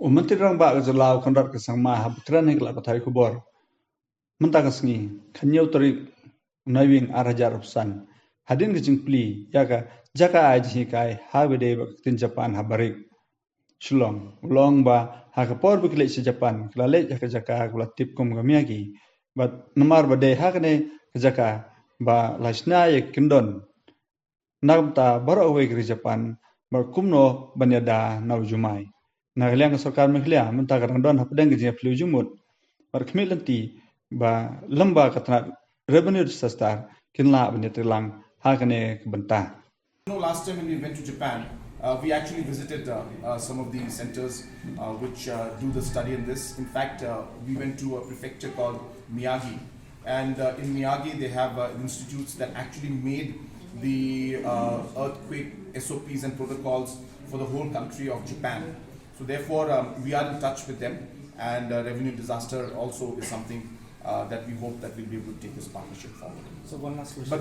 Menteri rang ba ke Lao kondat ke sang ma habtran hek la pathai kubor. Mentang sengi khanyau tori nawing arajar upsan. Hadin ke jingpli jaka aji kai habede ba tin Japan habarik. Shulong ulong ba hakapor bikle si Japan klale jaka kula tipkom ga Miyagi. But namar ba de hakne jaka ba la shna kyndon. Nagta baro away ke Japan ba kumno banyada naw Jumai. Nagaliang sarkar meklia mentakarang don hapdeng ke jeflu jumut. Bar kemilanti ba lamba katna revenue sastar kinla banyatrilang hakane kebenta. Last time when we went to Japan, we actually visited some of the centers which do the study in this. In fact, we went to a prefecture called Miyagi, and in Miyagi they have institutes that actually made the earthquake SOPs and protocols for the whole country of Japan. So therefore, we are in touch with them, and revenue disaster also is something that we hope that we'll be able to take this partnership forward. So one last question. But